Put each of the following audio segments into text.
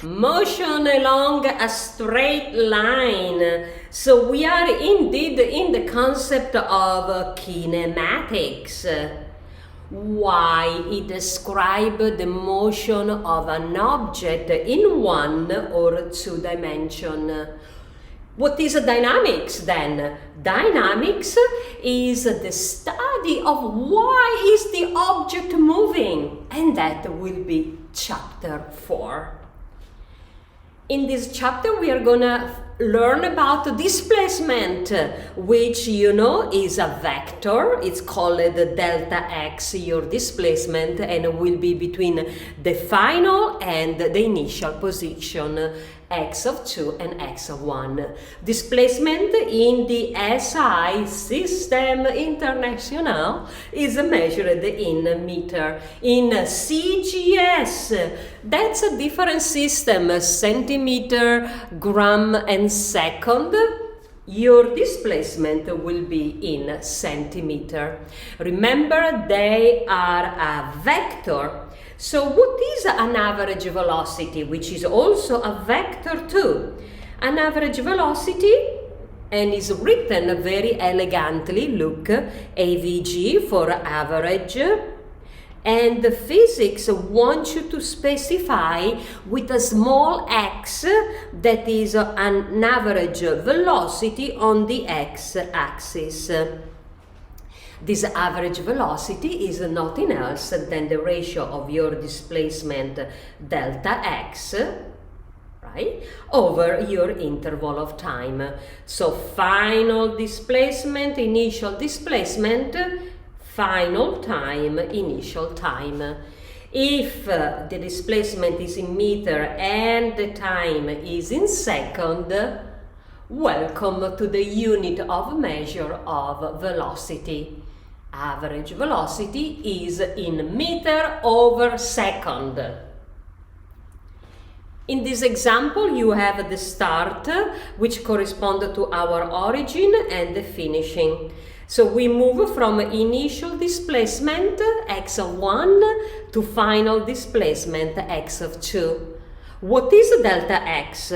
Motion along a straight line. So we are indeed in the concept of kinematics. Why it describes the motion of an object in one or two dimensions. What is dynamics then? Dynamics is the study of why is the object moving, and that will be chapter 4. In this chapter we are gonna learn about displacement, which you know is a vector. It's called delta x, your displacement, and will be between the final and the initial position, x of 2 and x of 1. Displacement in the SI System International is measured in meter. In CGS, that's a different system, centimeter, gram and second. Your displacement will be in centimeter. Remember, they are a vector. So what is an average velocity, which is also a vector too? An average velocity, and is written very elegantly, look, AVG for average, and the physics wants you to specify with a small x that is an average velocity on the x-axis. This average velocity is nothing else than the ratio of your displacement delta x, right, over your interval of time. So final displacement, initial displacement, final time, initial time. If the displacement is in meter and the time is in second, welcome to the unit of measure of velocity. Average velocity is in meter over second. In this example, you have the start, which corresponds to our origin, and the finishing. So we move from initial displacement x of 1 to final displacement x of 2. What is delta x?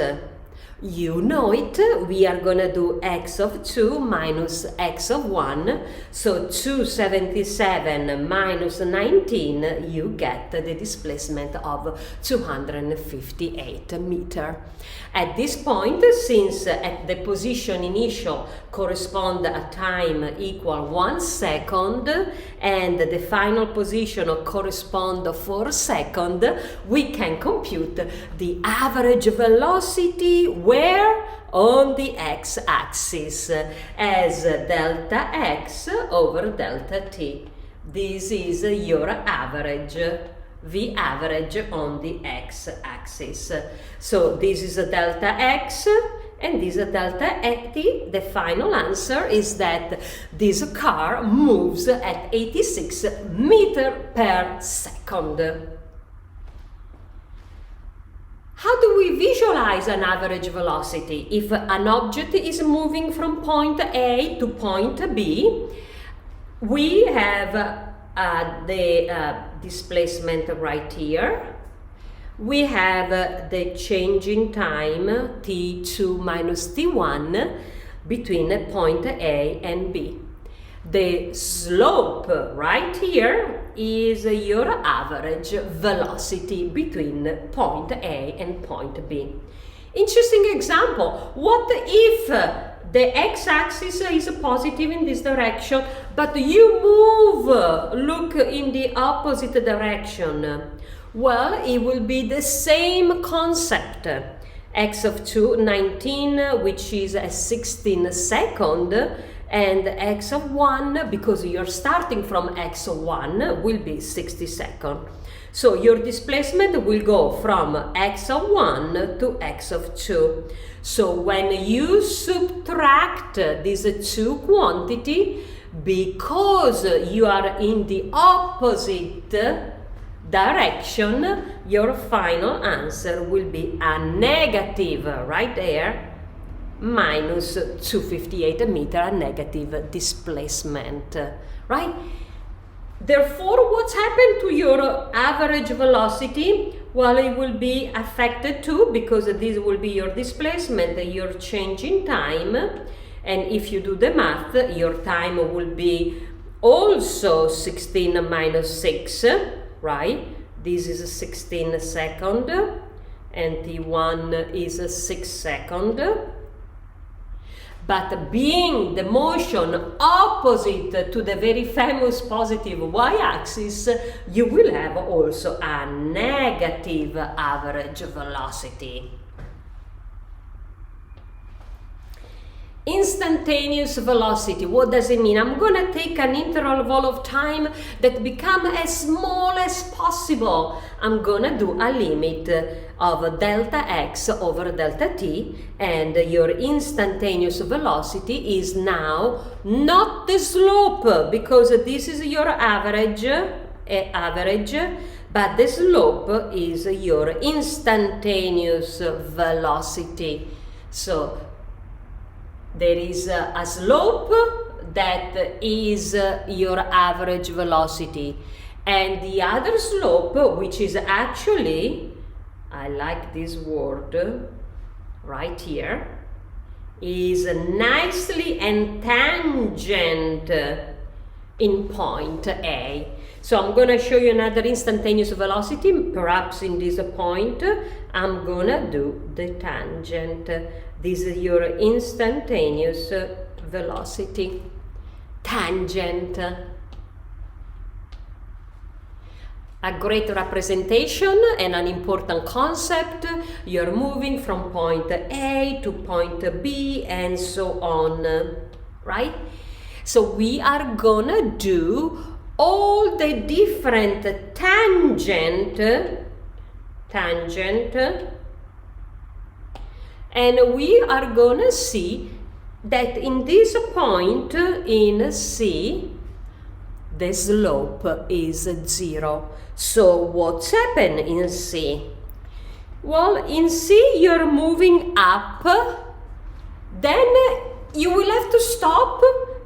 You know it. We are gonna do x of 2 minus x of 1. So 277 minus 19, you get the displacement of 258 meter. At this point, since at the position initial correspond a time equal 1 second and the final position correspond 4 seconds, we can compute the average velocity where? On the x-axis as delta x over delta t. This is your average. The average on the x-axis. So this is a delta x and this is a delta t. The final answer is that this car moves at 86 meters per second. How do we visualize an average velocity? If an object is moving from point A to point B, we have the displacement right here. We have the changing time t2 minus t1 between point A and B. The slope right here is your average velocity between point A and point B. Interesting example. What if the x-axis is positive in this direction, but you move, look in the opposite direction? Well, it will be the same concept. X of 2, 19, which is a 16 second, and x of 1, because you're starting from x of 1, will be 60 seconds. So your displacement will go from x of 1 to x of 2. So when you subtract these two quantities, because you are in the opposite direction, your final answer will be a negative, right there, minus 258 meter, a negative displacement, right? Therefore, what's happened to your average velocity? Well, it will be affected too, because this will be your displacement, your change in time. And if you do the math, your time will be also 16 minus 6, right? This is 16 second, and T1 is 6 second. But being the motion opposite to the very famous positive y-axis, you will have also a negative average velocity. Instantaneous velocity, what does it mean? I'm gonna take an interval of time that become as small as possible. I'm gonna do a limit of delta x over delta t, and your instantaneous velocity is now not the slope, because this is your average, but the slope is your instantaneous velocity. So there is a slope that is your average velocity, and the other slope, which is actually, I like this word right here, is nicely and tangent in point A. So I'm going to show you another instantaneous velocity, perhaps in this point. I'm going to do the tangent. This is your instantaneous velocity, tangent. A great representation and an important concept. You're moving from point A to point B and so on, right? So we are gonna do all the different tangent, and we are gonna see that in this point in C, the slope is 0. So what's happened in C? Well, in C you're moving up, then you will have to stop,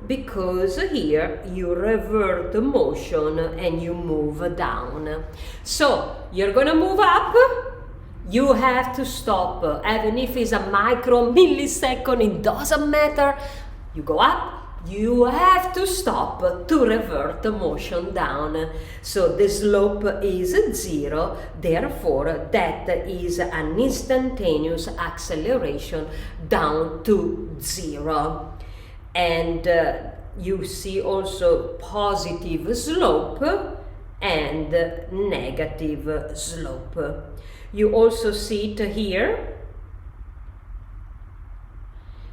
because here you revert the motion and you move down. So you're gonna move up, you have to stop, even if it's a micro millisecond, it doesn't matter. You go up, you have to stop to revert the motion down. So the slope is 0, therefore that is an instantaneous acceleration down to 0. And you see also positive slope and negative slope. You also see it here.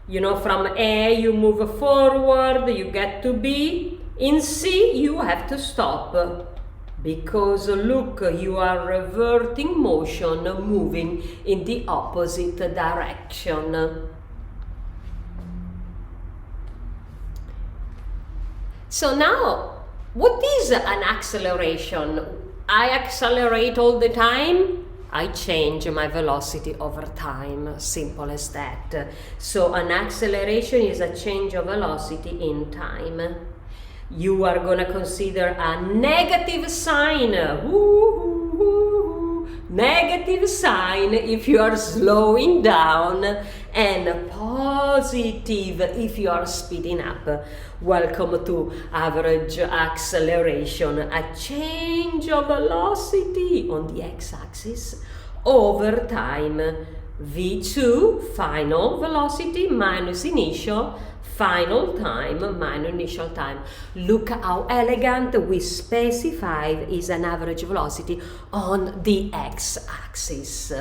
You know, from A you move forward, you get to B. In C you have to stop, because look, you are reverting motion, moving in the opposite direction. So now, what is an acceleration? I accelerate all the time. I change my velocity over time, simple as that. So an acceleration is a change of velocity in time. You are going to consider a negative sign. Negative sign if you are slowing down, and positive if you are speeding up. Welcome to average acceleration, a change of velocity on the x-axis over time. V2, final velocity, minus initial, final time minus initial time. Look how elegant we specify is an average velocity on the x-axis.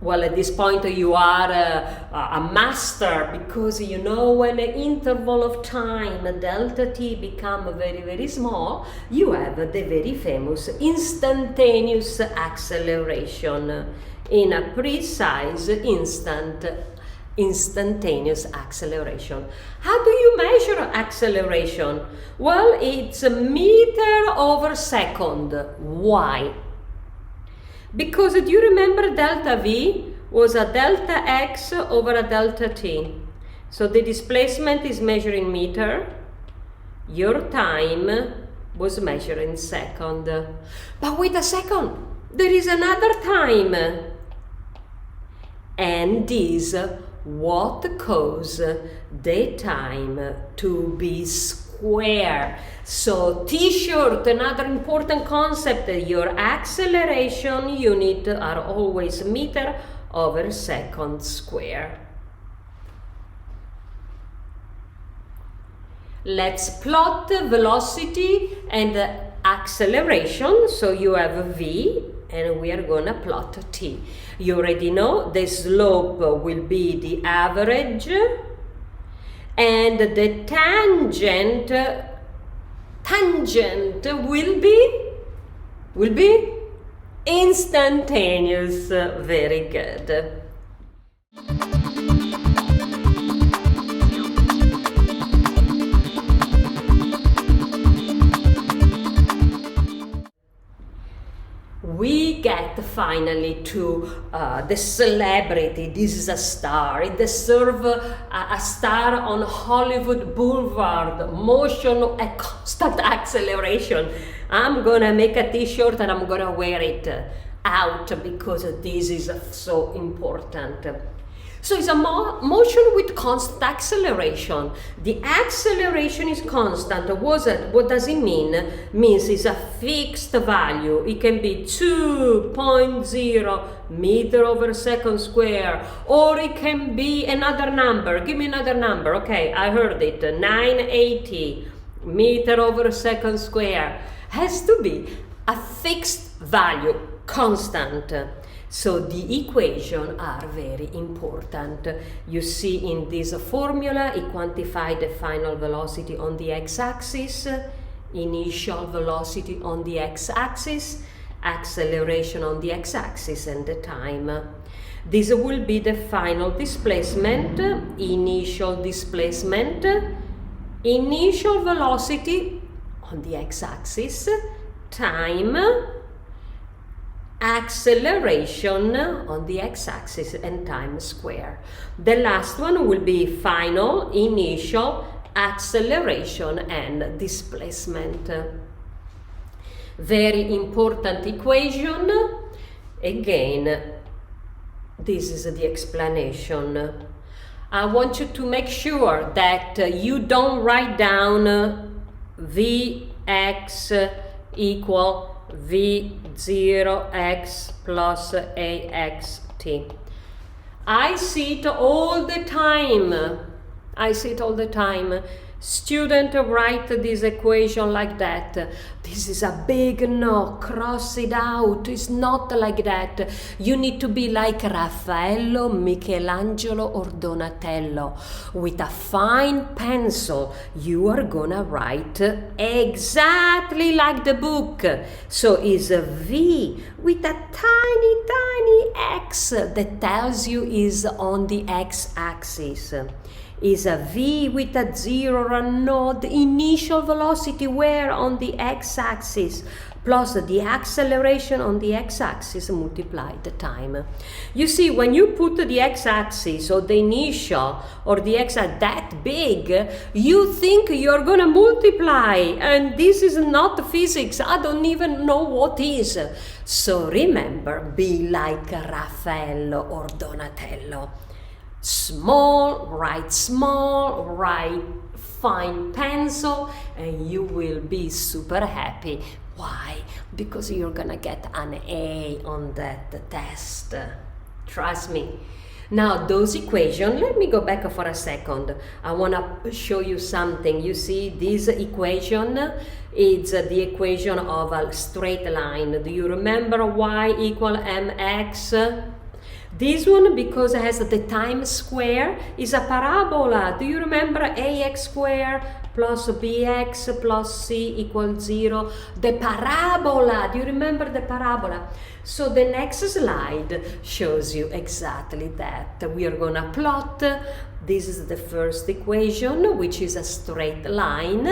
Well, at this point you are a master, because you know when an interval of time delta t become very, very small, you have the very famous instantaneous acceleration in a precise instantaneous acceleration. How do you measure acceleration? Well, it's a meter over second. Why? Because do you remember delta V was a delta x over a delta t? So the displacement is measured in meter, your time was measured in second. But wait a second, there is another time. And is what cause the time to be square. So t-shirt, another important concept, your acceleration unit are always meter over second square. Let's plot velocity and acceleration. So you have v and we are gonna plot t. You already know the slope will be the average and the tangent will be instantaneous. Very good. We get finally to the celebrity. This is a star. It deserves a star on Hollywood Boulevard. Motion at constant acceleration. I'm gonna make a t-shirt and I'm gonna wear it out because this is so important. So it's a motion with constant acceleration. The acceleration is constant. What does it mean? Means it's a fixed value. It can be 2.0 meter over second square, or it can be another number. Give me another number. Okay, I heard it. 980 meter over second square. Has to be a fixed value, constant. So the equations are very important. You see in this formula, it quantifies the final velocity on the x-axis, initial velocity on the x-axis, acceleration on the x-axis, and the time. This will be the final displacement, initial displacement, initial velocity on the x-axis, time, acceleration on the x-axis, and time square. The last one will be final, initial, acceleration, and displacement. Very important equation. Again, this is the explanation. I want you to make sure that you don't write down Vx equal V0x plus axt. I see it all the time. Students write this equation like that. This is a big no, cross it out. It's not like that. You need to be like Raffaello, Michelangelo, or Donatello. With a fine pencil, you are gonna write exactly like the book. So it's a V with a tiny X that tells you is on the X-axis. Is a V with a 0 and node initial velocity where on the x-axis plus the acceleration on the x-axis multiplied the time. You see, when you put the x-axis or the initial or the x-axis that big, you think you're gonna multiply, and this is not physics. I don't even know what is. So remember, be like Raffaello or Donatello. Small, write fine pencil, and you will be super happy. Why? Because you're gonna get an A on that test. Trust me. Now those equations, let me go back for a second. I wanna show you something. You see this equation, it's the equation of a straight line. Do you remember y equal mx? This one, because it has the time square, is a parabola. Do you remember ax squared plus bx plus c equals 0? The parabola. Do you remember the parabola? So the next slide shows you exactly that. We are going to plot. This is the first equation, which is a straight line.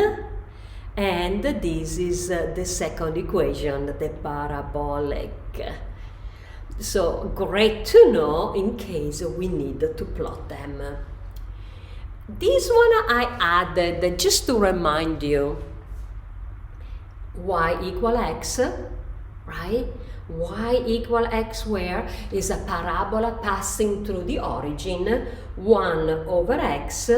And this is the second equation, the parabolic. So great to know in case we need to plot them. This one I added just to remind you. y equal x, right? Y equal x square is a parabola passing through the origin, 1 over x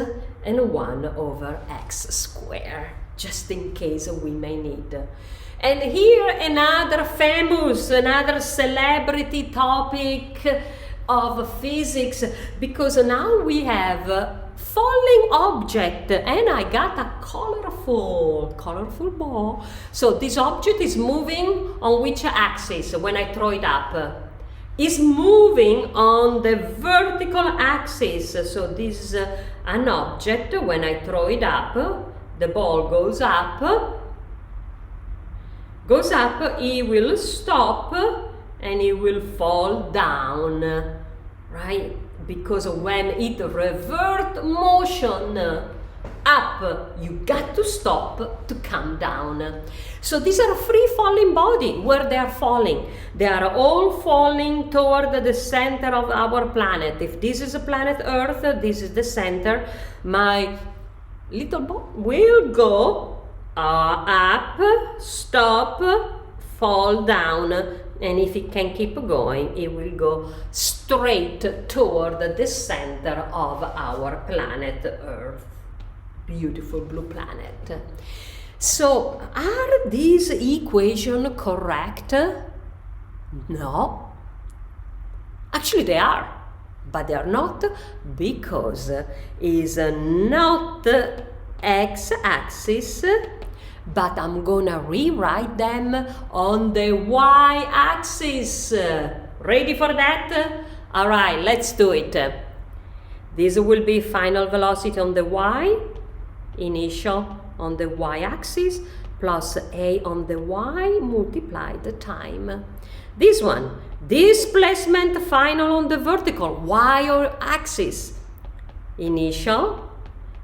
and 1 over x square, just in case we may need. And here another celebrity topic of physics, because now we have falling object, and I got a colorful ball. So this object is moving on which axis when I throw it up? Is moving on the vertical axis. So this is an object. When I throw it up, the ball goes up, it will stop and it will fall down, right? Because when it revert motion up, you got to stop to come down. So these are free falling body. Where they are falling? They are all falling toward the center of our planet. If this is a planet Earth, this is the center. My little ball will go up, stop, fall down, and if it can keep going, it will go straight toward the center of our planet Earth. Beautiful blue planet. So, are these equations correct? No. Actually, they are. But they are not, because is not x-axis, but I'm gonna rewrite them on the y-axis. Ready for that? All right, let's do it. This will be final velocity on the y, initial on the y-axis, plus a on the y multiplied time. This one, displacement final on the vertical y-axis, initial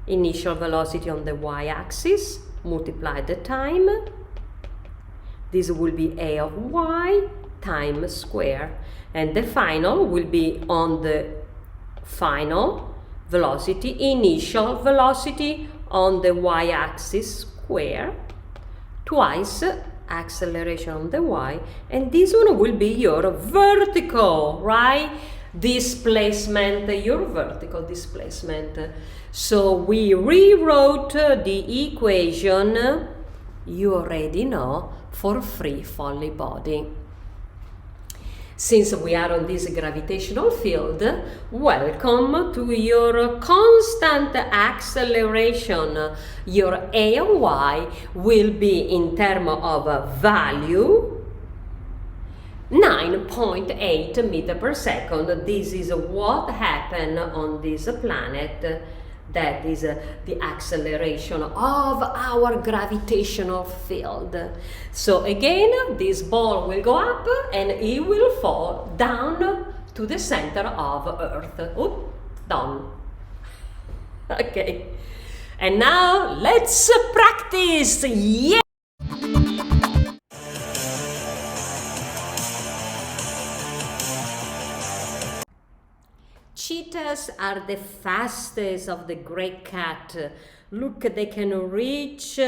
velocity on the y-axis, multiply the time. This will be a of y time square, and the final will be on the final velocity, initial velocity on the y-axis square, twice acceleration on the y, and this one will be your vertical, right? Displacement, your vertical displacement. So we rewrote the equation you already know for free falling body. Since we are on this gravitational field, welcome to your constant acceleration. Your a and y will be in terms of value 9.8 meters per second. This is what happened on this planet. That is the acceleration of our gravitational field. So again, this ball will go up and it will fall down to the center of Earth. Oop, done. Okay. And now let's practice. Yeah. Cheetahs are the fastest of the great cat. Look, they can reach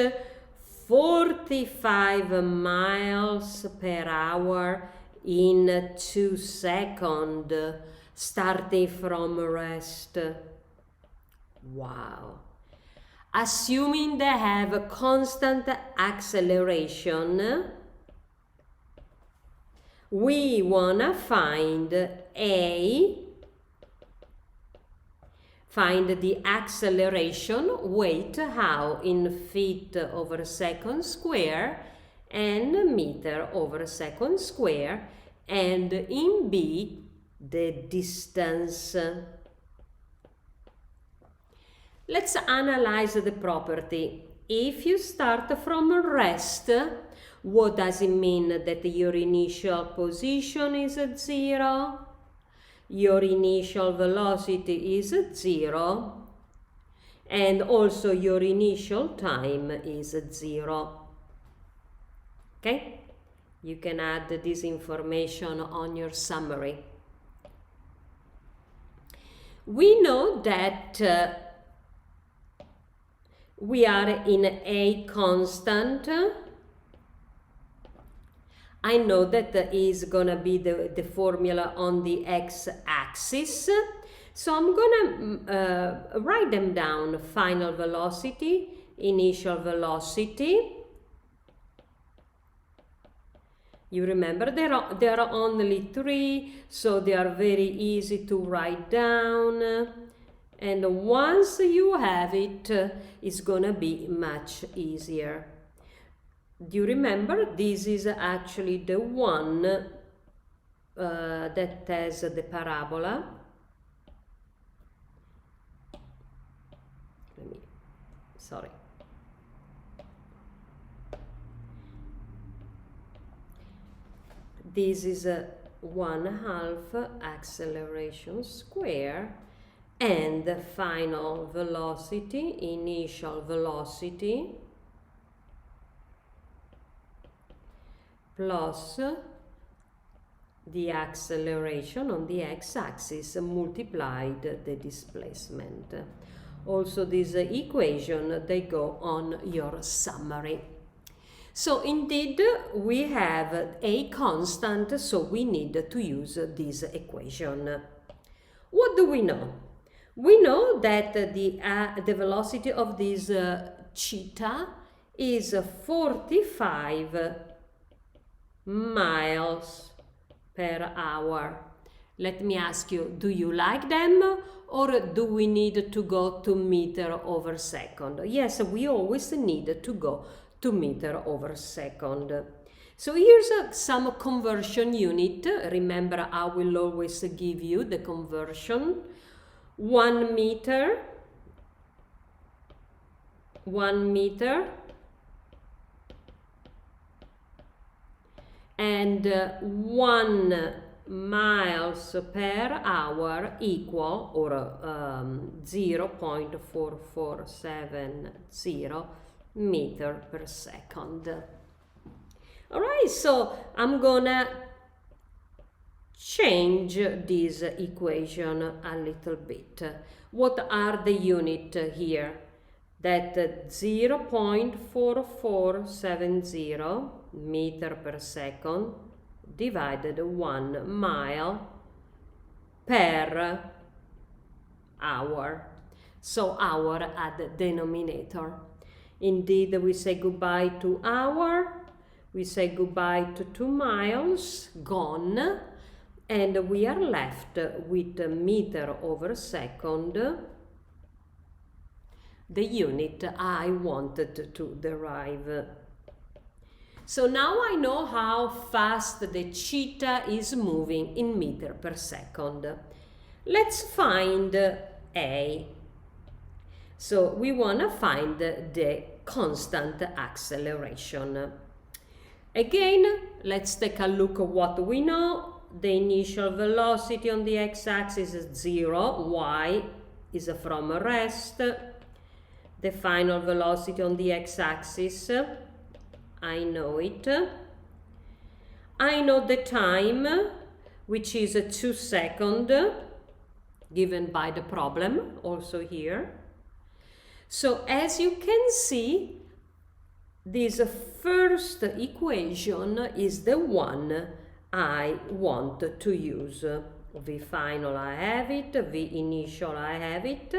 45 miles per hour in 2 seconds, starting from rest. Wow. Assuming they have a constant acceleration, we wanna find the acceleration, wait, how? In feet over second square and meter over second square, and in B, the distance. Let's analyze the property. If you start from rest, what does it mean? That your initial position is 0? Your initial velocity is 0, and also your initial time is 0. Okay? You can add this information on your summary. We know that we are in a constant I know that is gonna be the formula on the x-axis. So I'm gonna write them down. Final velocity, initial velocity. You remember there are only 3, so they are very easy to write down. And once you have it, it's gonna be much easier. Do you remember? This is actually the one that has the parabola. Sorry. This is a 1/2 acceleration square, and the final velocity, initial velocity, plus the acceleration on the x-axis multiplied the displacement. Also, this equation, they go on your summary. So indeed, we have a constant, so we need to use this equation. What do we know? We know that the velocity of this cheetah is 45 miles per hour. Let me ask you, do you like them, or do we need to go to meter over second? Yes, we always need to go to meter over second. So here's some conversion unit. Remember, I will always give you the conversion. 1 meter, 1 meter, and 1 miles per hour equal, or 0.4470 meter per second. All right, so I'm gonna change this equation a little bit. What are the units here? That 0.4470 meter per second divided 1 mile per hour. So hour at the denominator. Indeed, we say goodbye to hour, we say goodbye to 2 miles, gone, and we are left with meter over second, the unit I wanted to derive. So now I know how fast the cheetah is moving in meter per second. Let's find A. So we want to find the constant acceleration. Again, let's take a look at what we know. The initial velocity on the x-axis is 0, y is from rest. The final velocity on the x-axis, I know it. I know the time, which is 2 seconds, given by the problem, also here. So as you can see, this first equation is the one I want to use. V final, I have it. V initial, I have it.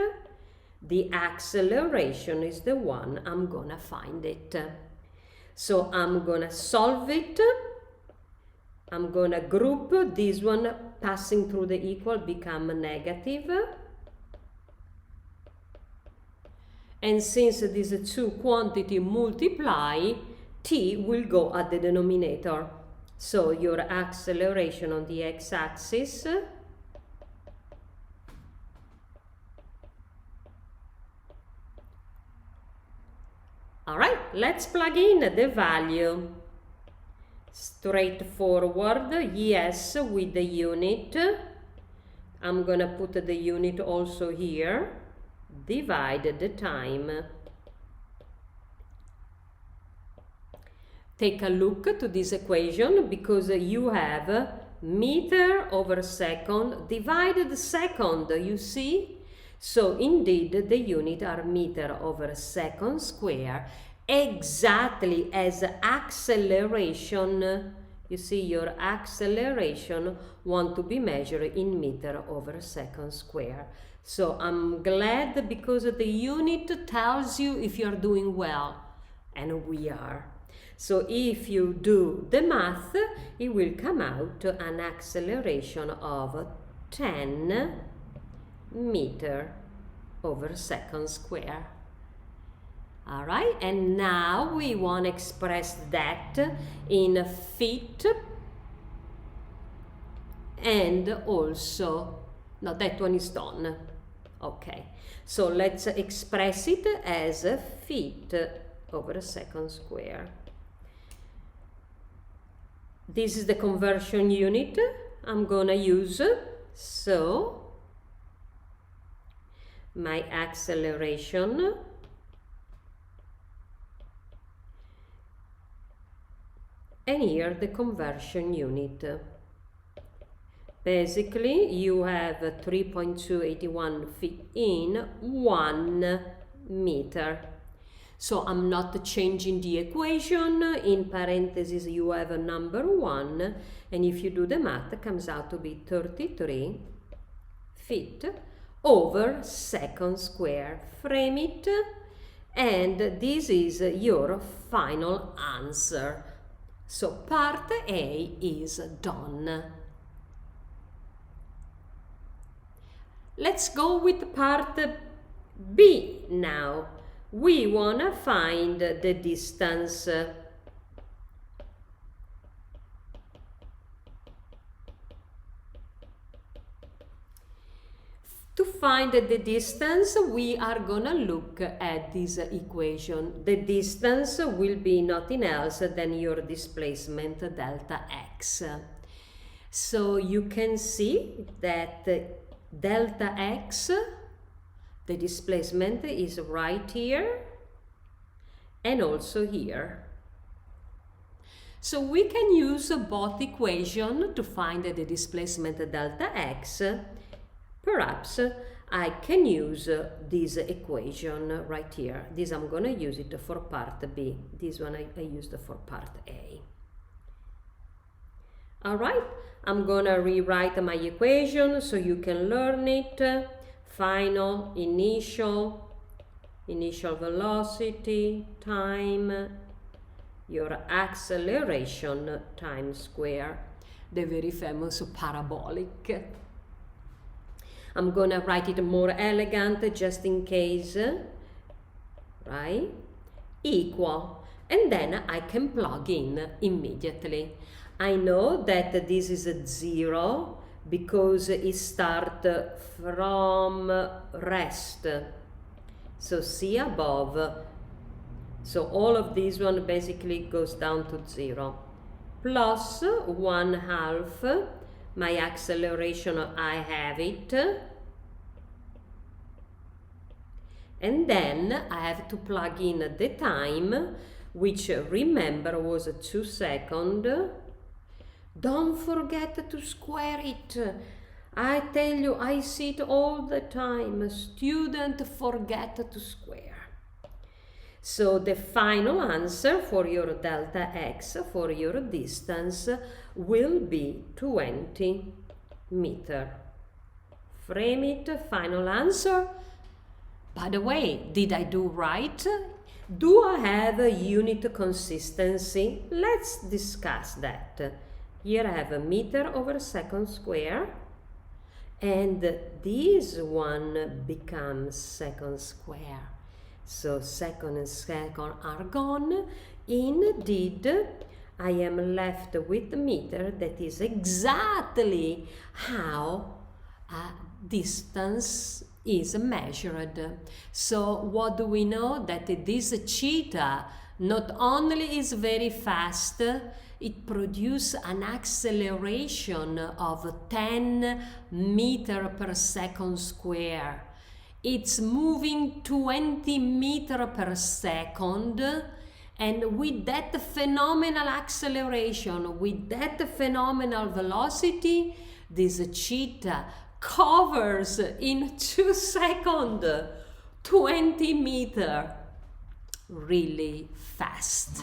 The acceleration is the one I'm gonna find it. So I'm gonna solve it. I'm gonna group this one passing through the equal become negative. And since these two quantities multiply, t will go at the denominator. So your acceleration on the x-axis all right, let's plug in the value. Straightforward, yes, with the unit. I'm gonna put the unit also here. Divide the time. Take a look to this equation, because you have meter over second divided second, you see? So indeed the unit are meter over second square, exactly as acceleration You see, your acceleration want to be measured in meter over second square. So I'm glad because the unit tells you if you're doing well, and we are. So if you do the math, it will come out an acceleration of 10 meter over second square. All right, and now we want to express that in feet and also, no, that one is done. Okay, so let's express it as feet over second square. This is the conversion unit I'm gonna use. So my acceleration and here the conversion unit. Basically you have 3.281 feet in 1 meter. So I'm not changing the equation. In parentheses you have a number 1, and if you do the math it comes out to be 33 feet over second square. Frame it, and this is your final answer. So part A is done. Let's go with part B now. We want to find the distance. To find the distance, we are gonna look at this equation. The distance will be nothing else than your displacement delta x. So you can see that delta x, the displacement is right here and also here. So we can use both equations to find the displacement delta x. Perhaps I can use this equation right here. This I'm going to use it for part B. This one I used for part A. Alright, I'm going to rewrite my equation so you can learn it. Final, initial velocity, time, your acceleration times square, the very famous parabolic. I'm gonna write it more elegant just in case, right? Equal, and then I can plug in immediately. I know that this is a 0 because it starts from rest. So see above. So all of this one basically goes down to 0. Plus 1/2, my acceleration, I have it. And then I have to plug in the time, which remember was 2 seconds. Don't forget to square it. I tell you, I see it all the time. Students forget to square. So the final answer for your delta x, for your distance, will be 20 meters. Frame it, final answer. By the way, did I do right? Do I have a unit consistency? Let's discuss that. Here I have a meter over second square, and this one becomes second square. So second and second are gone. Indeed, I am left with a meter that is exactly how a distance is measured. So what do we know? That this cheetah not only is very fast, it produces an acceleration of 10 meters per second square. It's moving 20 meters per second, and with that phenomenal acceleration, with that phenomenal velocity, this cheetah covers in 2 seconds 20 meters. Really fast.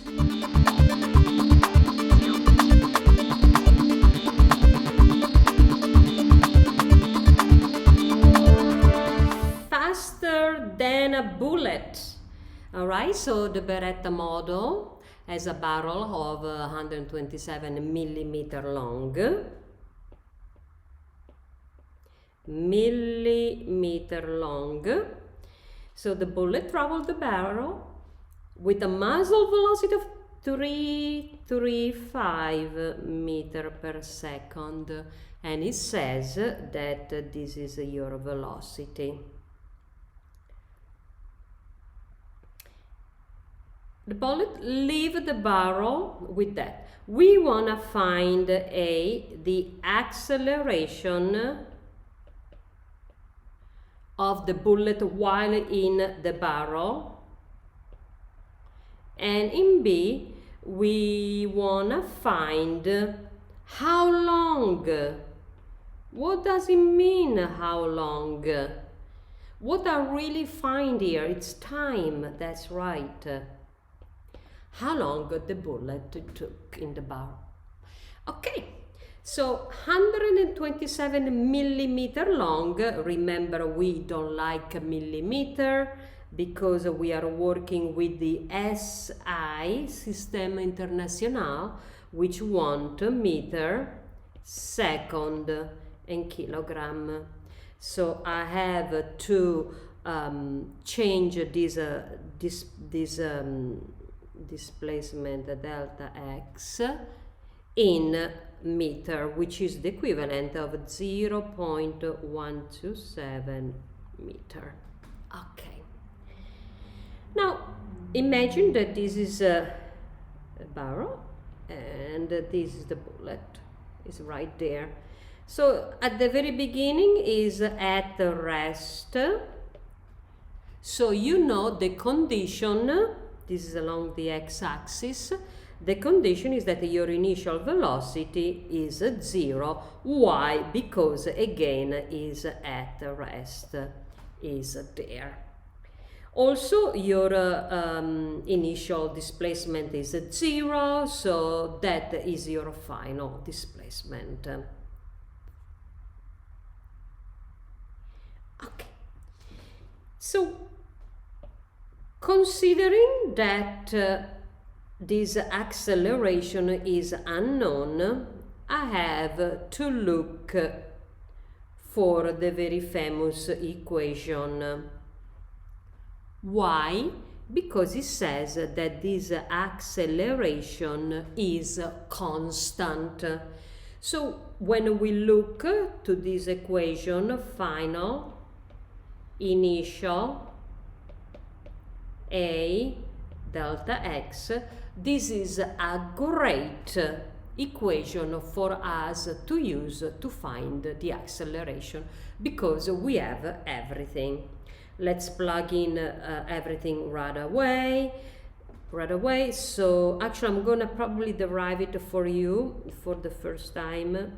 so the Beretta model has a barrel of 127 millimeter long. So the bullet traveled the barrel with a muzzle velocity of 335 meter per second, and it says that this is your velocity. The bullet leave the barrel with that. We want to find the acceleration of the bullet while in the barrel, and in B we want to find how long. What does it mean, how long? What I really find here, it's time, that's right. How long the bullet took in the barrel. Okay, so 127 millimeter long. Remember, we don't like millimeter because we are working with the SI, Système International, which want meter, second, and kilogram. So I have to change this displacement delta x in meter, which is the equivalent of 0.127 meter. Okay. Now imagine that this is a barrel and this is the bullet. It's right there. So at the very beginning is at the rest. So you know the condition. This is along the x-axis. The condition is that your initial velocity is 0. Why? Because again is at rest, is there. Also your initial displacement is 0, so that is your final displacement. Okay. So considering that this acceleration is unknown, I have to look for the very famous equation. Why? Because it says that this acceleration is constant. So when we look to this equation, final, initial, A delta x, this is a great equation for us to use to find the acceleration because we have everything. Let's plug in everything right away. So actually I'm gonna probably derive it for you for the first time.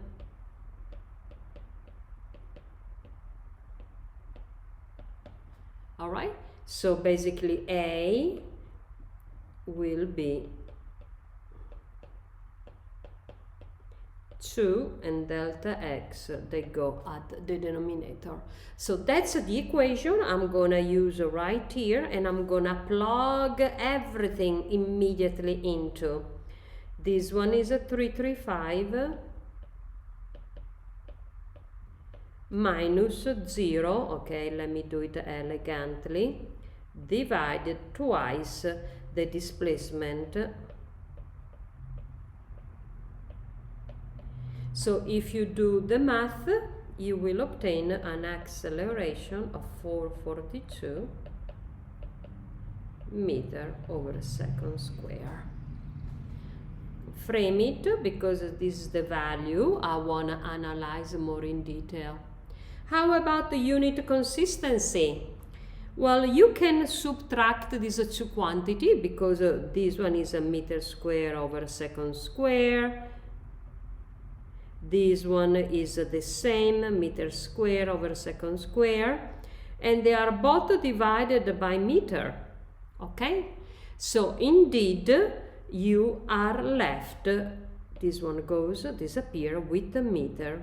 All right, so basically A will be 2 and delta x, they go at the denominator. So that's the equation I'm gonna use right here, and I'm gonna plug everything immediately into. This one is a 335 minus 0, okay, let me do it elegantly, divided twice the displacement. So if you do the math, you will obtain an acceleration of 442 meter over a second square. Frame it because this is the value I want to analyze more in detail. How about the unit consistency? Well, you can subtract these two quantities because this one is a meter square over a second square. This one is the same, meter square over second square, and they are both divided by meter. Okay, so indeed you are left, this one disappear with the meter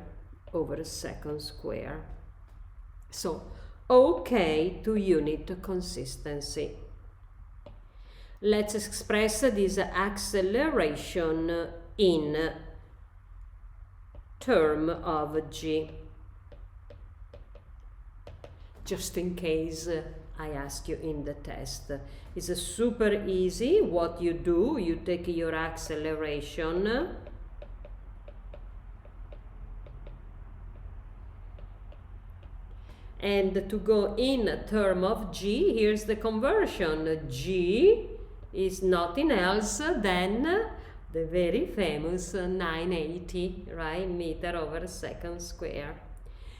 over a second square. So okay to unit consistency. Let's express this acceleration in term of g. Just in case I ask you in the test. It's super easy. What you do, you take your acceleration and to go in term of g, here's the conversion. G is nothing else than the very famous 980, right, meter over second square.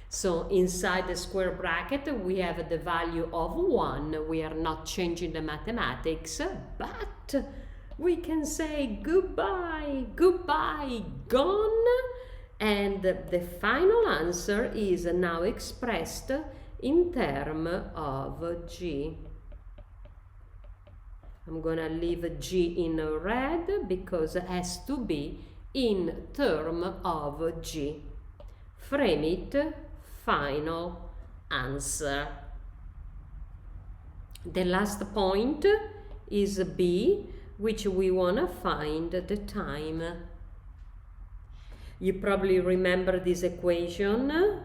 So inside the square bracket we have the value of 1. We are not changing the mathematics, but we can say goodbye, goodbye, gone. And the final answer is now expressed in term of g. I'm gonna leave g in red because it has to be in term of g. Frame it, final answer. The last point is b, which we wanna find the time. You probably remember this equation.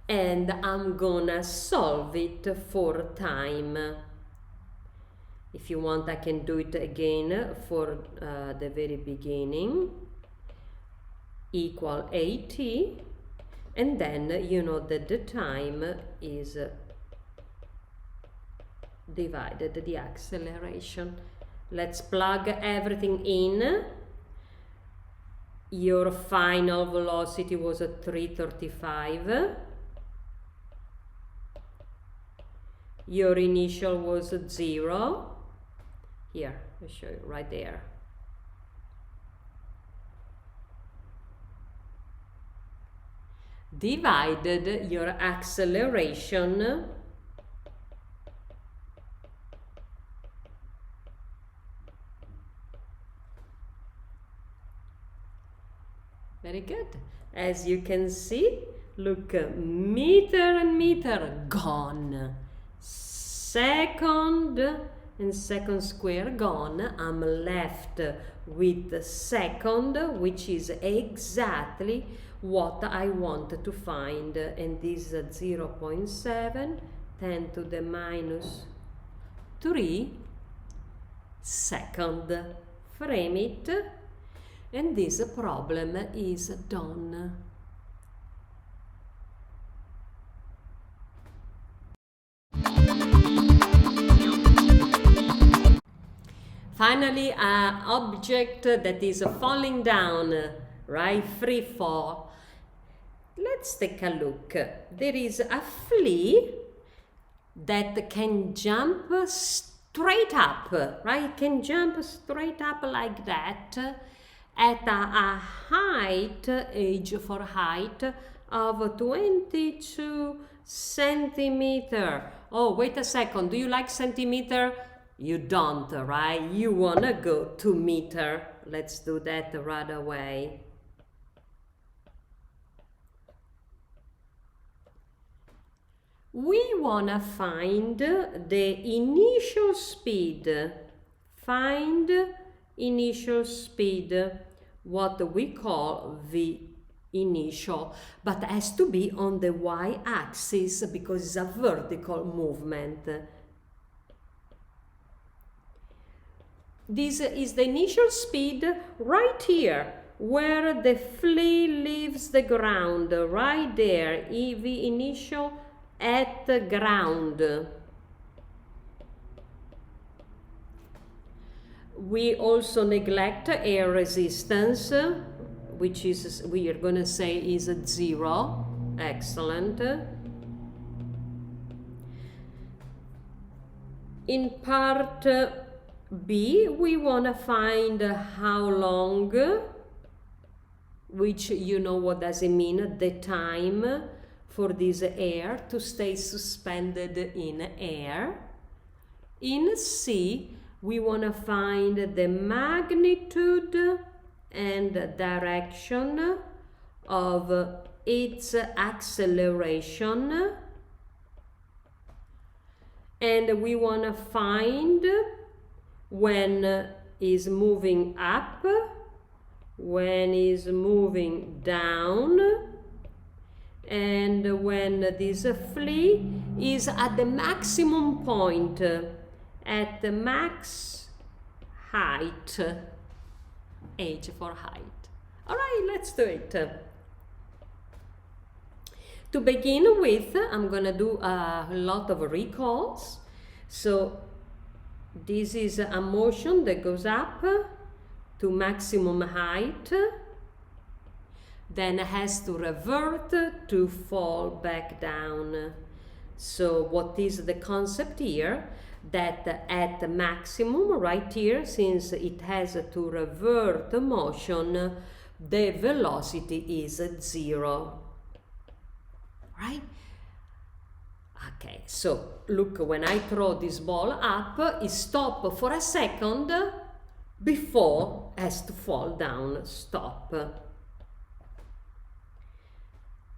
And I'm gonna solve it for time. If you want, I can do it again for the very beginning. Equal AT, and then you know that the time is divided the acceleration. Let's plug everything in. Your final velocity was at 335. Your initial was at 0. Here, I'll show you right there. Divided your acceleration very good. As you can see, look, meter and meter gone. Second and second square gone. I'm left with the second, which is exactly what I wanted to find, and this is 0.7, 10 to the minus 3 second. Frame it, and this problem is done. Finally, an object that is falling down, right? Free fall. Let's take a look. There is a flea that can jump straight up, right? Can jump straight up like that at a height, age for height, of 22 centimeter. Oh, wait a second. Do you like centimeter? You don't, right? You wanna go to meter. Let's do that right away. We wanna find the initial speed. Find initial speed, what we call v initial, but has to be on the y-axis because it's a vertical movement. This is the initial speed right here, where the flea leaves the ground, right there, EV initial at the ground. We also neglect air resistance, which is, we are going to say, is at 0. Excellent. In part B, we want to find how long, which you know what does it mean, the time for this air to stay suspended in air. In C, we want to find the magnitude and direction of its acceleration, and we want to find when is moving up, when is moving down, and when this flea is at the maximum point, at the max height, H for height. All right, let's do it. To begin with, I'm gonna do a lot of recalls. So this is a motion that goes up to maximum height, then has to revert to fall back down. So what is the concept here? That at the maximum right here, since it has to revert the motion, the velocity is 0. Right? Okay, so look, when I throw this ball up, it stops for a second before it has to fall down. Stop.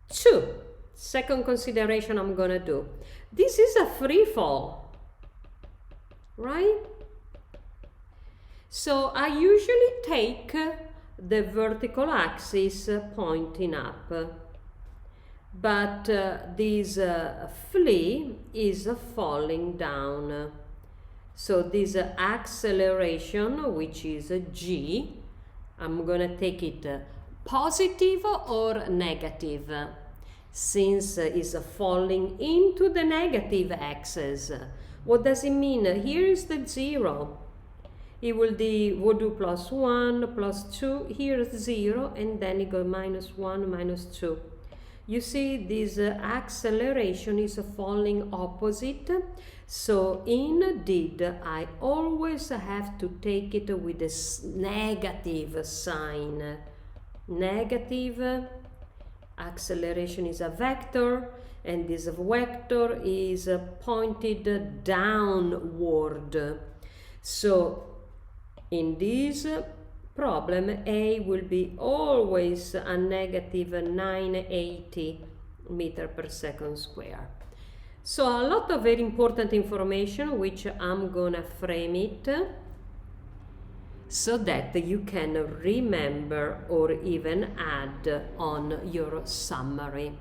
2. Second consideration I'm gonna do. This is a free fall, right? So I usually take the vertical axis pointing up, but this flea is falling down. So this acceleration, which is g, I'm gonna take it positive or negative. Since it's falling into the negative axis, what does it mean? Here is the 0. It will do plus 1, plus 2, here is 0, and then it goes minus 1, minus 2. You see, this acceleration is falling opposite. So indeed, I always have to take it with a negative sign. Negative. Acceleration is a vector, and this vector is pointed downward. So in this problem, A will be always a negative 980 meter per second square. So a lot of very important information, which I'm gonna frame it so that you can remember or even add on your summary.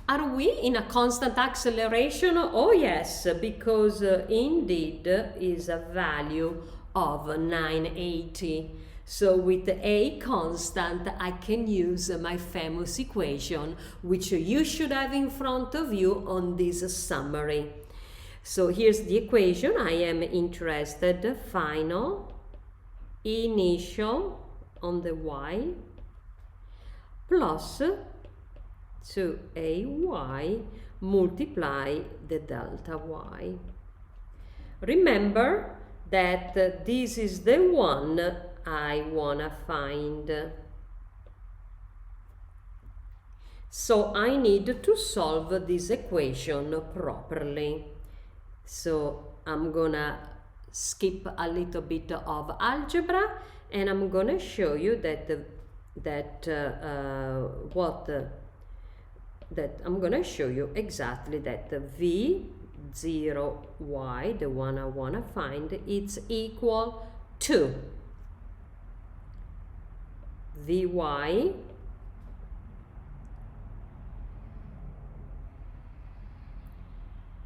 Are we in a constant acceleration? Oh yes, because indeed is a value of 980. So with a constant, I can use my famous equation, which you should have in front of you on this summary. So here's the equation. I am interested. Final, initial on the y, plus 2ay multiply the delta y. Remember that this is the one I wanna find. So I need to solve this equation properly. So I'm gonna skip a little bit of algebra, and I'm gonna show you that I'm gonna show you exactly that V0y, the one I wanna find, it's equal to Vy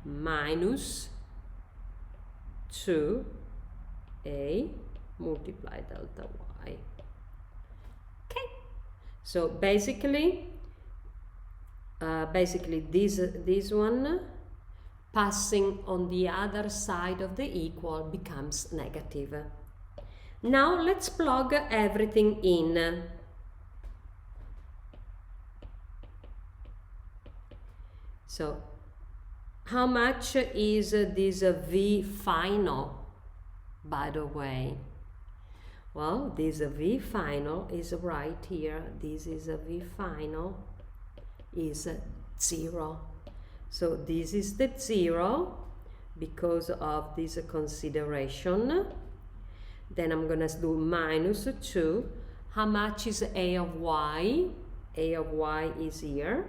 minus 2a multiply delta y. Okay, so basically this one passing on the other side of the equal becomes negative. Now let's plug everything in. So how much is this V final, by the way? Well, this V final is right here. This is a V final is 0. So this is the 0 because of this consideration. Then I'm gonna do minus 2. How much is A of y? A of y is here.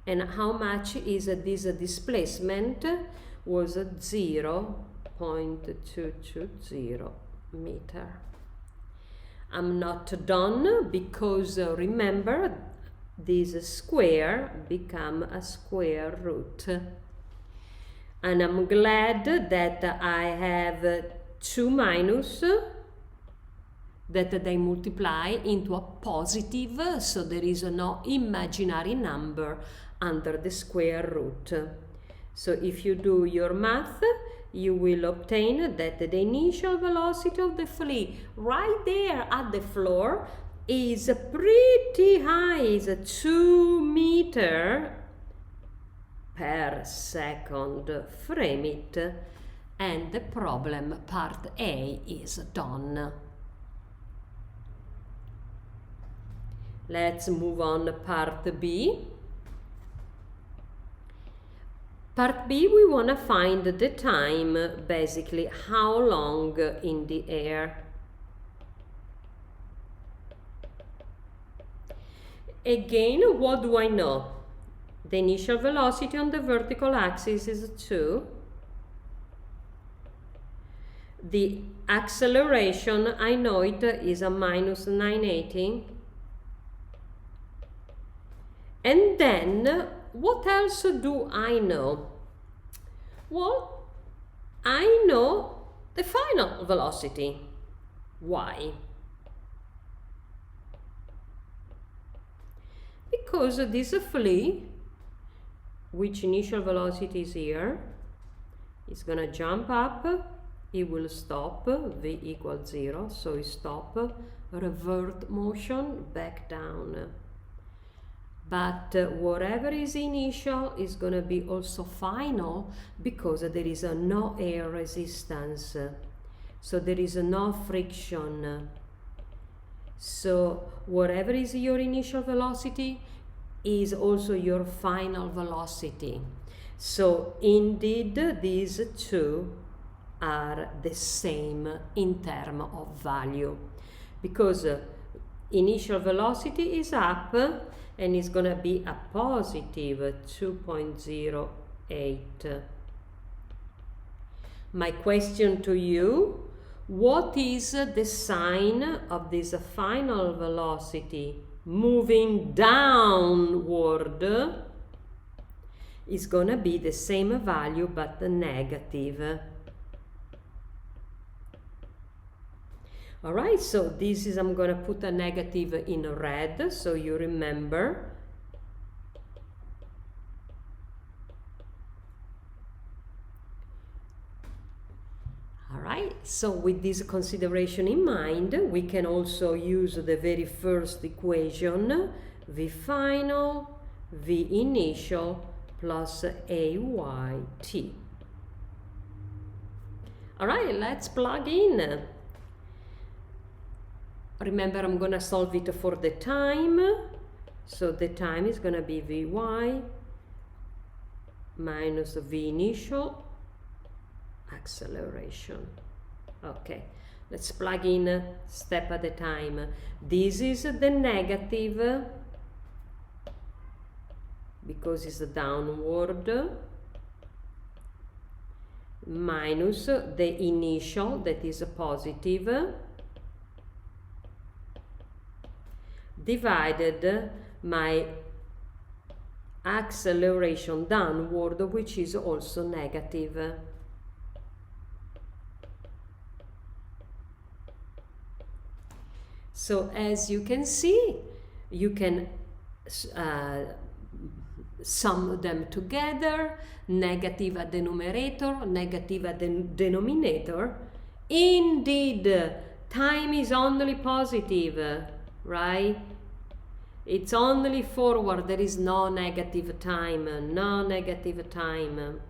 And how much is this displacement? Was 0.220 meter. I'm not done because remember, this square become a square root. And I'm glad that I have 2 minus that they multiply into a positive, so there is no imaginary number under the square root. So if you do your math, you will obtain that the initial velocity of the flea right there at the floor is pretty high, is 2 meters per second. Frame it, and the problem part A is done. Let's move on to part B. Part B, we want to find the time, basically how long in the air. Again, what do I know? The initial velocity on the vertical axis is 2. The acceleration, I know it is a minus 980. And then, what else do I know? Well, I know the final velocity. Why? Because this flea, which initial velocity is here, is going to jump up, it will stop, v equals 0, so it stop, revert motion, back down. But whatever is initial is going to be also final, because there is no air resistance, so there is no friction. So whatever is your initial velocity is also your final velocity. So indeed these two are the same in terms of value, because initial velocity is up and it's going to be a positive 2.08. My question to you, what is the sign of this final velocity moving downward? Is going to be the same value but negative. Alright, so this is, I'm going to put a negative in red so you remember. Alright, so with this consideration in mind, we can also use the very first equation, V final, V initial plus AYT. Alright, let's plug in. Remember, I'm going to solve it for the time. So the time is going to be Vy minus V initial acceleration. Okay, let's plug in step at a time. This is the negative because it's downward, minus the initial that is positive, divided my acceleration downward, which is also negative. So as you can see, you can sum them together, negative at the numerator, negative at the denominator. Indeed, time is only positive, right? It's only forward, there is no negative time, no negative time.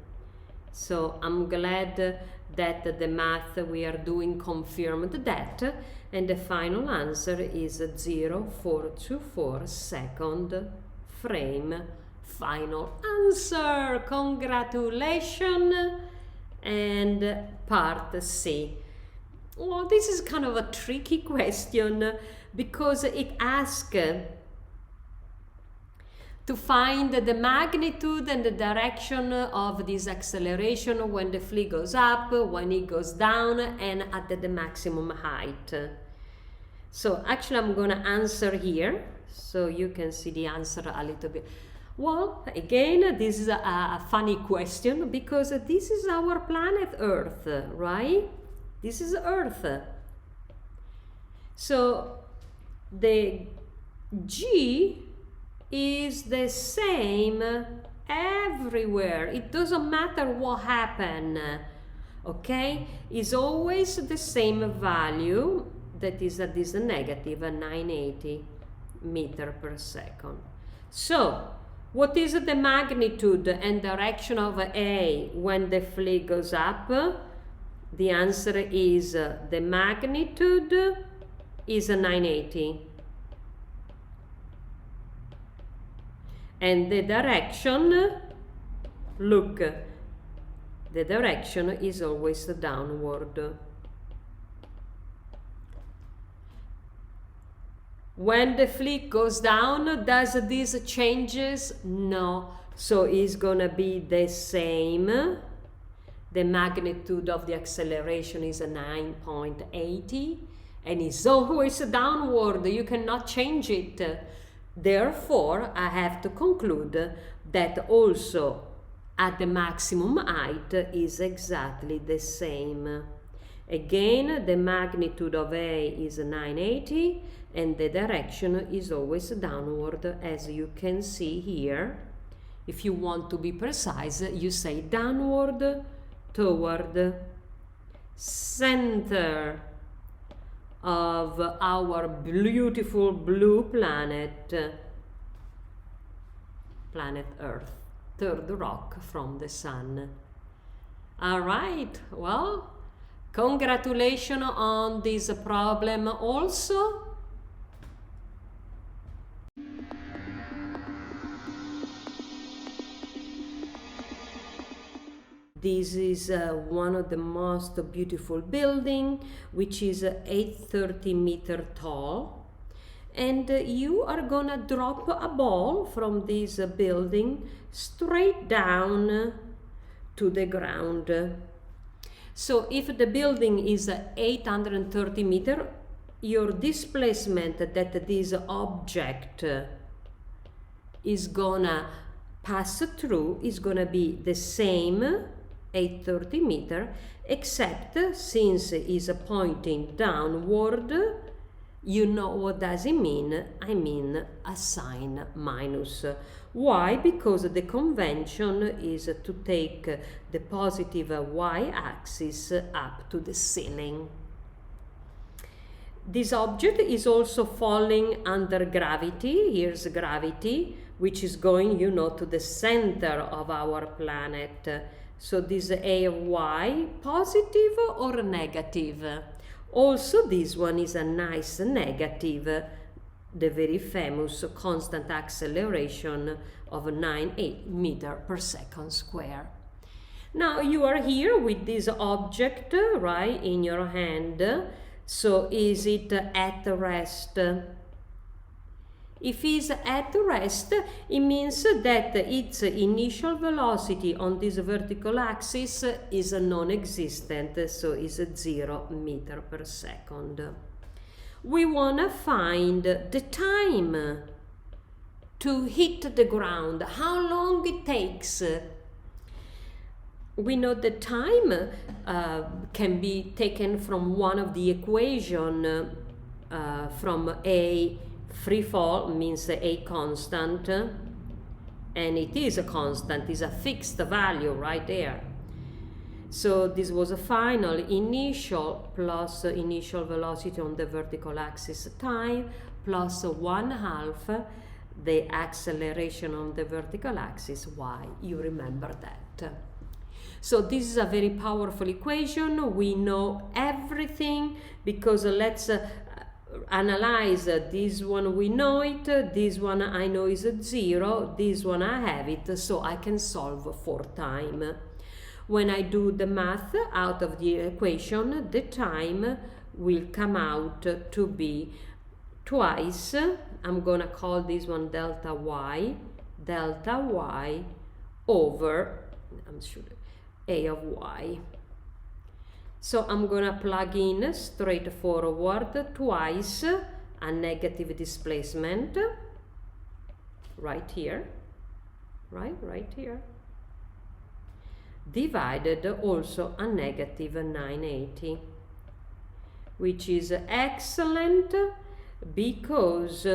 So I'm glad that the math we are doing confirmed that, and the final answer is 0.424 second frame final answer. Congratulations. And part C. Well, this is kind of a tricky question because it asks to find the magnitude and the direction of this acceleration when the fleet goes up, when it goes down, and at the maximum height. So actually I'm going to answer here so you can see the answer a little bit. Well, again, this is a funny question because this is our planet Earth, right? This is Earth. So the G is the same everywhere. It doesn't matter what happened, okay? It's always the same value, that is at this negative 980 meter per second. So what is the magnitude and direction of A when the fleet goes up? The answer is the magnitude is 980. And the direction, look, the direction is always downward. When the fleet goes down, does this changes? No. So it's gonna be the same. The magnitude of the acceleration is 9.80 and it's always downward. You cannot change it. Therefore, I have to conclude that also at the maximum height is exactly the same. Again, the magnitude of A is 980 and the direction is always downward, as you can see here. If you want to be precise, you say downward toward center of our beautiful blue planet, planet Earth, third rock from the sun. All right, well, congratulations on this problem also. This is one of the most beautiful building, which is 830 meter tall. And you are gonna drop a ball from this building straight down to the ground. So if the building is 830 meter, your displacement that this object is gonna pass through is gonna be the same 830 meter, except since it's pointing downward, you know what does it mean? I mean a sign minus. Why? Because the convention is to take the positive y-axis up to the ceiling. This object is also falling under gravity. Here's gravity, which is going, you know, to the center of our planet. So this A of y, positive or negative? Also, this one is a nice negative, the very famous constant acceleration of 9 meter per second square. Now you are here with this object, right, in your hand. So is it at rest? If it's at rest, it means that its initial velocity on this vertical axis is non-existent, so is 0 meter per second. We want to find the time to hit the ground, how long it takes. We know the time can be taken from one of the equation from A. Free fall means a constant, and it is a constant, is a fixed value right there. So this was a final initial plus initial velocity on the vertical axis time plus 1/2 the acceleration on the vertical axis y. You remember that. So this is a very powerful equation. We know everything because let's analyze this one, we know it, this one I know is 0, this one I have it, so I can solve 4 times. When I do the math out of the equation, the time will come out to be twice, I'm gonna call this one delta y over, I'm sure, a of y. So I'm gonna plug in straightforward twice a negative displacement right here, right here, divided also a negative 980, which is excellent because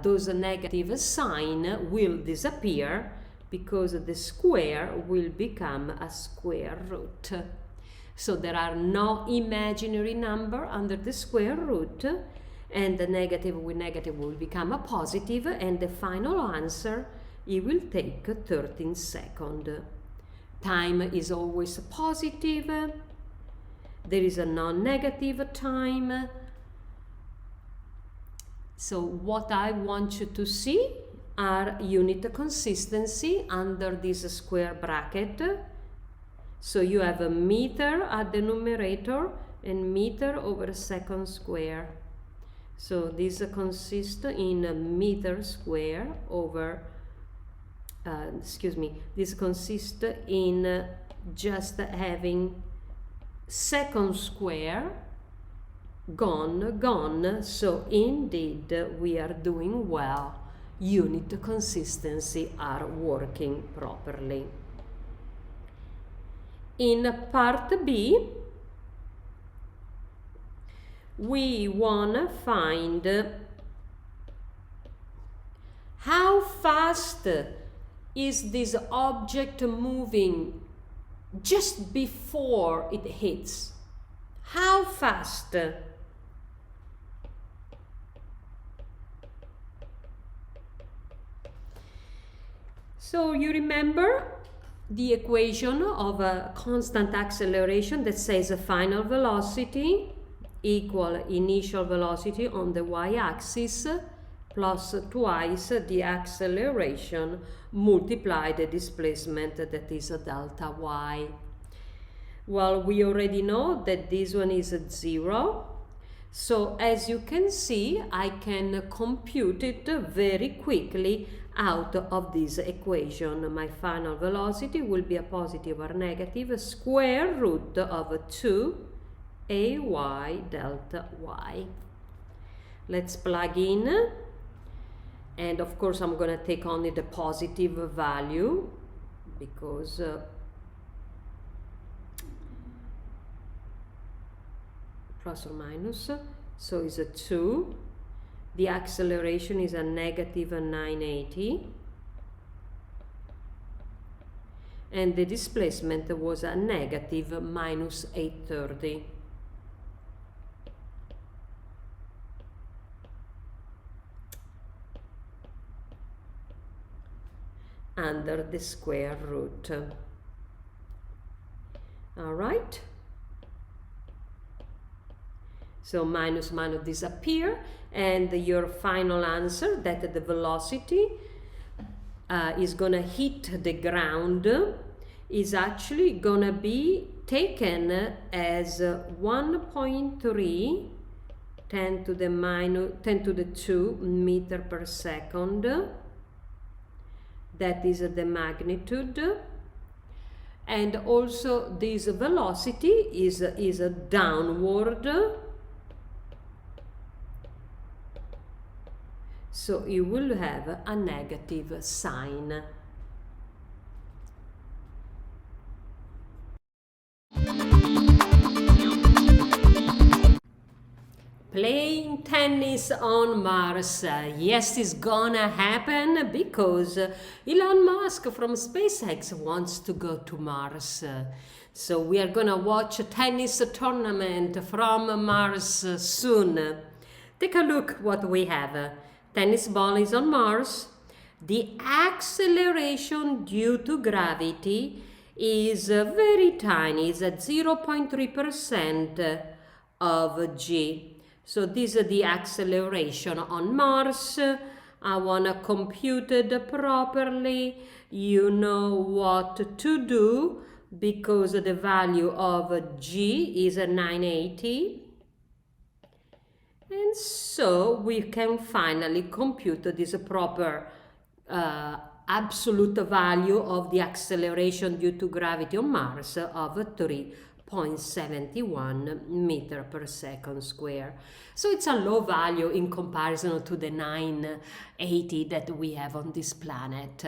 those negative sign will disappear because the square will become a square root. So there are no imaginary number under the square root, and the negative with negative will become a positive, and the final answer, it will take 13 seconds. Time is always positive. There is a non-negative time. So what I want you to see are unit consistency under this square bracket. So you have a meter at the numerator and meter over second square. So this consists in a meter square over, this consists in just having second square gone. So indeed we are doing well. Unit consistency are working properly. In part B, we wanna find how fast is this object moving just before it hits. How fast? So you remember the equation of a constant acceleration that says a final velocity equal initial velocity on the y-axis plus twice the acceleration multiplied the displacement, that is a delta y. Well, we already know that this one is at 0. So as you can see, I can compute it very quickly out of this equation. My final velocity will be a positive or negative square root of 2 ay delta y. Let's plug in, and of course I'm going to take only the positive value because plus or minus, so is a 2. The acceleration is a negative 980, and the displacement was a negative minus 830. Under the square root. All right. So minus disappear, and your final answer that the velocity is gonna hit the ground is actually gonna be taken as 1.3 10 to the 2 meter per second. That is the magnitude, and also this velocity is a downward. So you will have a negative sign. Playing tennis on Mars. Yes, it's gonna happen because Elon Musk from SpaceX wants to go to Mars. So we are gonna watch a tennis tournament from Mars soon. Take a look what we have. Tennis ball is on Mars. The acceleration due to gravity is very tiny. It's at 0.3% of g. So this is the acceleration on Mars. I want to compute it properly. You know what to do because the value of g is 980. And so we can finally compute this proper absolute value of the acceleration due to gravity on Mars of 3.71 meter per second square. So it's a low value in comparison to the 980 that we have on this planet.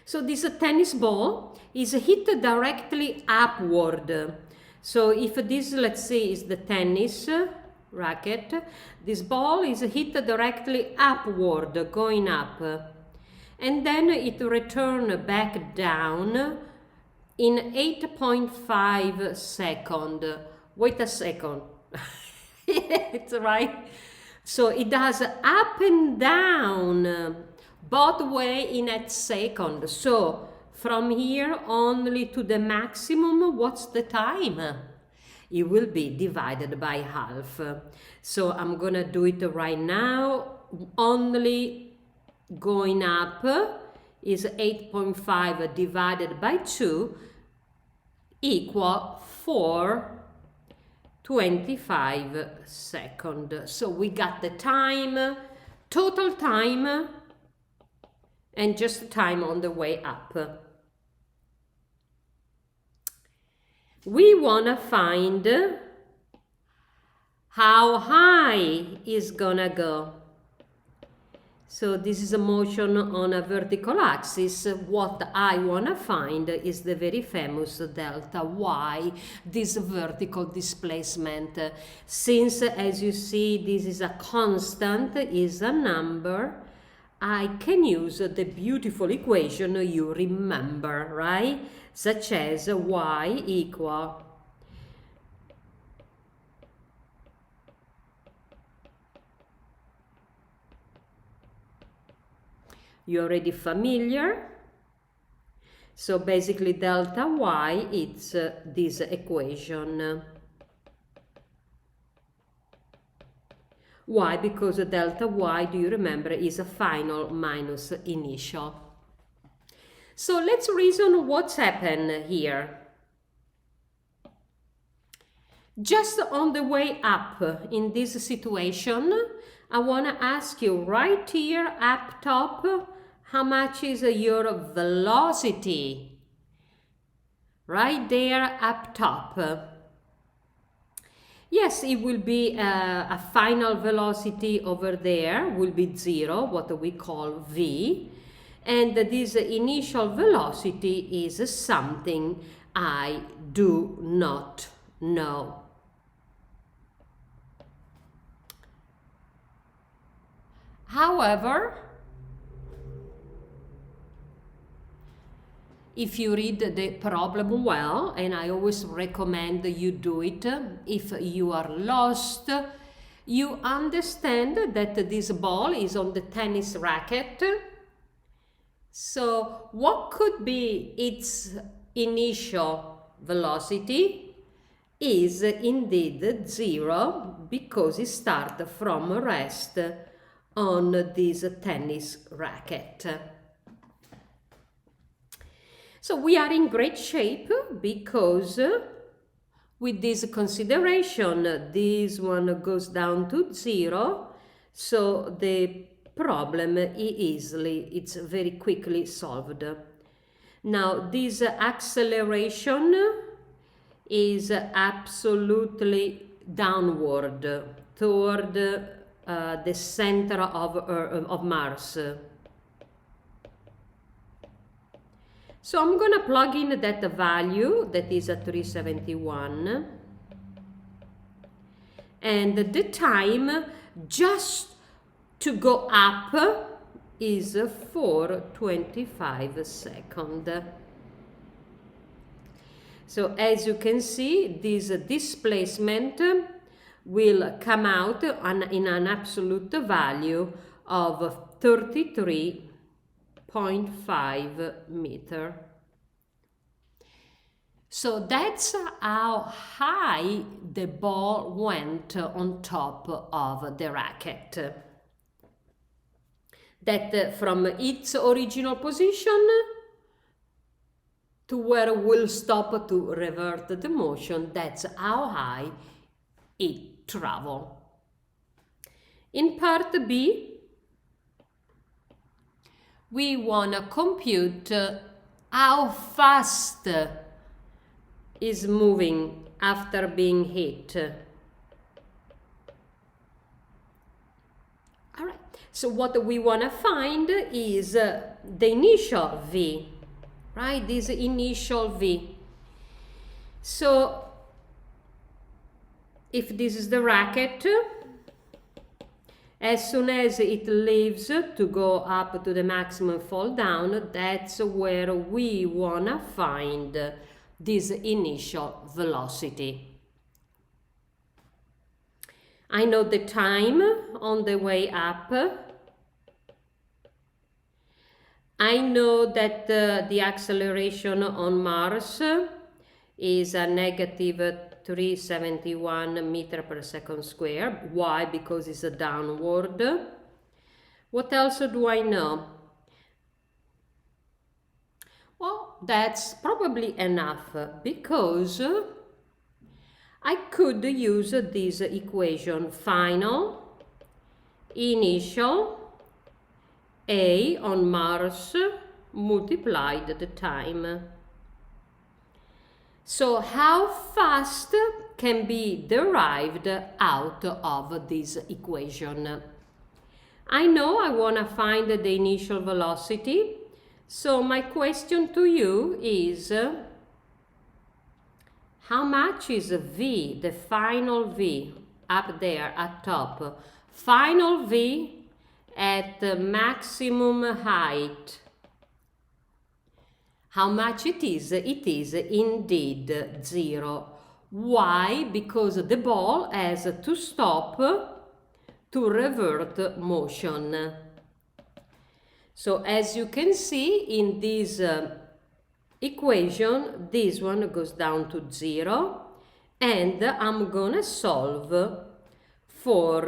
So this tennis ball is hit directly upward. So if this, let's say, is the tennis racket, this ball is hit directly upward, going up. And then it returns back down in 8.5 seconds. Wait a second. It's right. So it does up and down both way in a second. So from here only to the maximum, what's the time? It will be divided by half. So I'm gonna do it right now. Only going up is 8.5 divided by 2 equal 4.25 seconds. So we got the time, total time, and just time on the way up. We want to find how high is gonna go. So this is a motion on a vertical axis. What I want to find is the very famous delta y, this vertical displacement. Since, as you see, this is a constant, is a number, I can use the beautiful equation you remember, right? Such as y equal you're already familiar. So basically delta y, it's this equation. Why? Because delta y, do you remember, is a final minus initial. So let's reason what's happened here. Just on the way up in this situation, I want to ask you right here up top, how much is your velocity? Right there up top. Yes, it will be a final velocity over there, will be 0, what we call v. And this initial velocity is something I do not know. However, if you read the problem well, and I always recommend you do it, if you are lost, you understand that this ball is on the tennis racket. So what could be its initial velocity is indeed 0, because it starts from rest on this tennis racket. So we are in great shape because with this consideration, this one goes down to 0. So the problem it's very quickly solved. Now this acceleration is absolutely downward toward the center of Mars. So I'm gonna plug in that value that is at 371, and the time just to go up is 4.25 seconds. So as you can see, this displacement will come out in an absolute value of 33.5 meter. So that's how high the ball went on top of the racket. That from its original position to where it will stop to revert the motion, that's how high it traveled. In part B, we want to compute how fast is moving after being hit. All right, so what we want to find is the initial V, right? This initial V. So if this is the racket, as soon as it leaves to go up to the maximum fall down, that's where we want to find this initial velocity. I know the time on the way up. I know that the acceleration on Mars is a negative 371 meter per second square. Why? Because it's a downward. What else do I know? Well, that's probably enough, because I could use this equation: final, initial, A on Mars multiplied the time. So how fast can be derived out of this equation? I know I want to find the initial velocity. So my question to you is, how much is V, the final V, up there at top? Final V at the maximum height. How much it is? It is indeed 0. Why? Because the ball has to stop to revert motion. So as you can see in this equation, this one goes down to 0, and I'm gonna solve for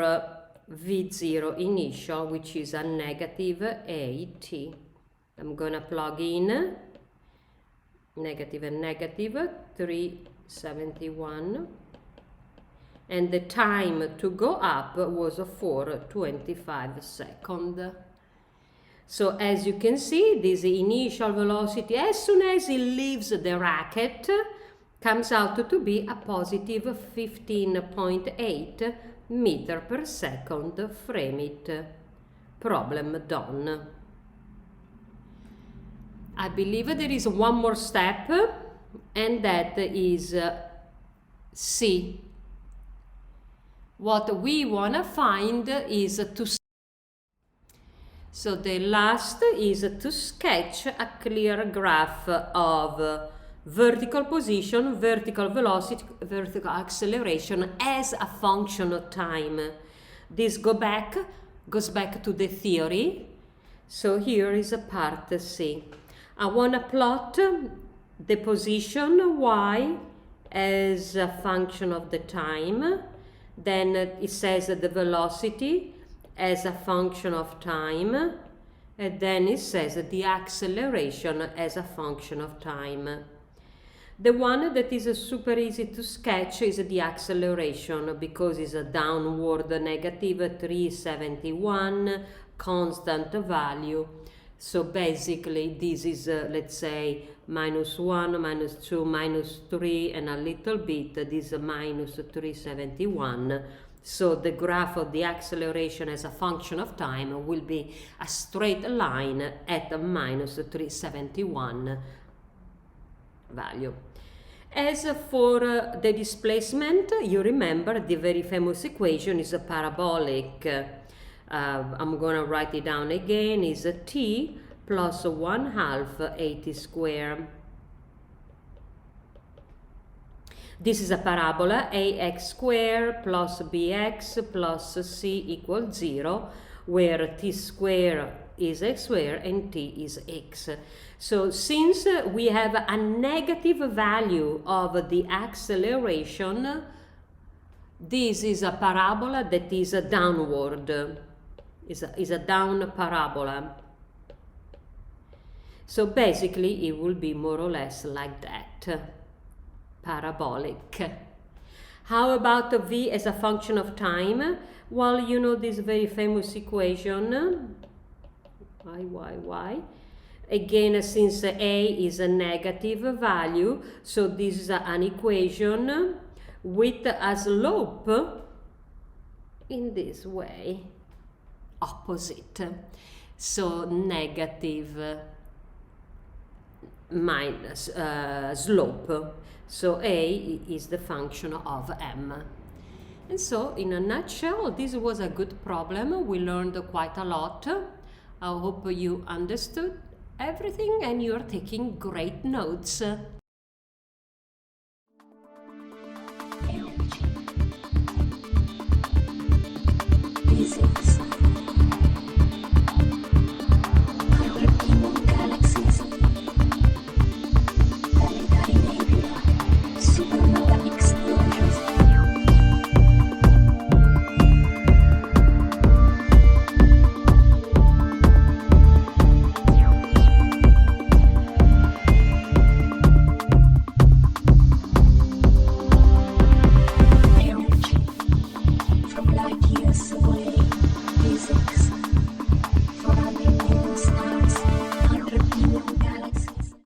V0 initial, which is a negative AT. I'm gonna plug in negative and negative, 371, and the time to go up was 4:25 seconds. So as you can see, this initial velocity, as soon as it leaves the racket, comes out to be a positive 15.8 meter per second. Frame it. Problem done. I believe there is one more step, and that is C. What we want to find is to... So the last is to sketch a clear graph of vertical position, vertical velocity, vertical acceleration as a function of time. This goes back to the theory. So here is a part C. I want to plot the position y as a function of the time. Then it says the velocity as a function of time. And then it says the acceleration as a function of time. The one that is super easy to sketch is the acceleration, because it's a downward negative 371 constant value. So basically this is, let's say, -1, -2, -3, and a little bit, this is -371. So the graph of the acceleration as a function of time will be a straight line at a -371 value. As for the displacement, you remember the very famous equation is a parabolic. I'm going to write it down again, is a t plus 1/2 at squared. This is a parabola, ax squared plus bx plus c equals 0, where t squared is x squared and t is x. So since we have a negative value of the acceleration, this is a parabola that is a downward, is a down parabola. So basically it will be more or less like that, parabolic. How about v as a function of time? Well, you know this very famous equation, y. Again, since a is a negative value, so this is an equation with a slope in this way, opposite. So negative minus slope. So a is the function of m. And so in a nutshell, this was a good problem. We learned quite a lot. I hope you understood everything and you're taking great notes. Physics.